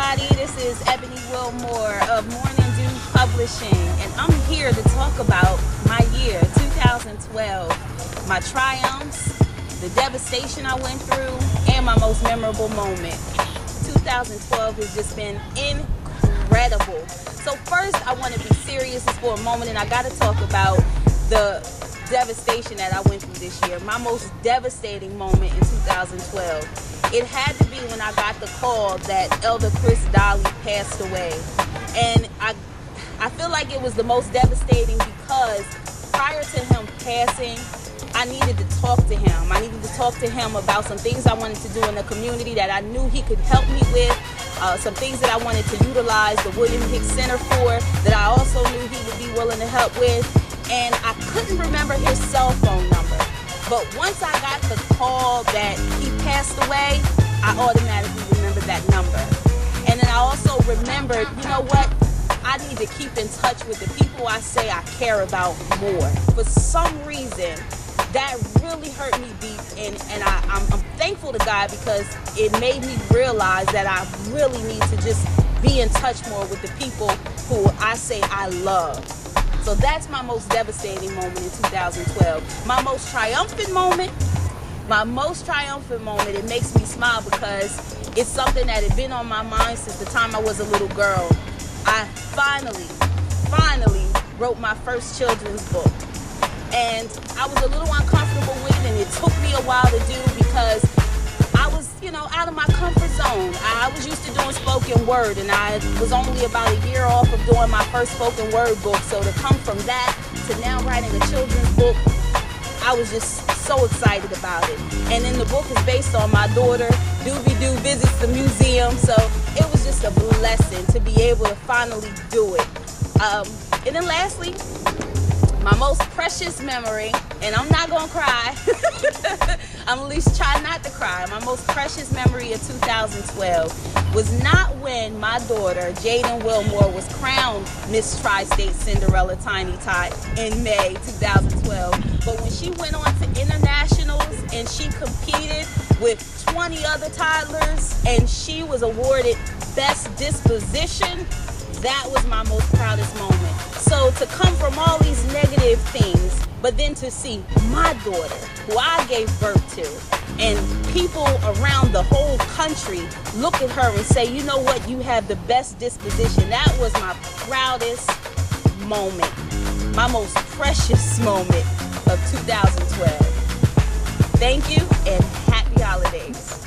everybody. This is Ebony Wilmore of Morning Dew Publishing, and I'm here to talk about my year, 2012, my triumphs, the devastation I went through, and my most memorable moment. 2012 has just been incredible. So first, I want to be serious for a moment, and I got to talk about the devastation that I went through this year. My most devastating moment in 2012. It had to be when I got the call that Elder Chris Dolly passed away. And I feel like it was the most devastating because prior to him passing, I needed to talk to him. I needed to talk to him about some things I wanted to do in the community that I knew he could help me with, some things that I wanted to utilize the William Hicks Center for, that I also knew he would be willing to help with. And I couldn't remember his cell phone number. But once I got the call that he passed away, I automatically remembered that number. And then I also remembered, you know what? I need to keep in touch with the people I say I care about more. For some reason, that really hurt me deep, and I'm thankful to God because it made me realize that I really need to just be in touch more with the people who I say I love. So that's my most devastating moment in 2012. My most triumphant moment, it makes me smile because it's something that had been on my mind since the time I was a little girl. I finally wrote my first children's book. And I was a little uncomfortable with it, and it took me a while to do because I was, out of my comfort zone. I was used to doing spoken word, and I was only about a year off of doing my first spoken word book. So to come from that to now writing a children's book, I was just so excited about it. And then the book is based on my daughter, Doobie-Doo visits the museum. So it was just a blessing to be able to finally do it. And then lastly, my most precious memory, and I'm not gonna cry, I'm at least trying not to cry. My most precious memory of 2012 was not when my daughter, Jaden Wilmore, was crowned Miss Tri-State Cinderella Tiny Tot in May 2012, but when she went on to internationals and she competed with 20 other toddlers and she was awarded Best Disposition. That was my most proudest moment. So to come from all these negative things, but then to see my daughter, who I gave birth to, and people around the whole country look at her and say, you know what, you have the best disposition. That was my proudest moment, my most precious moment of 2012. Thank you and happy holidays.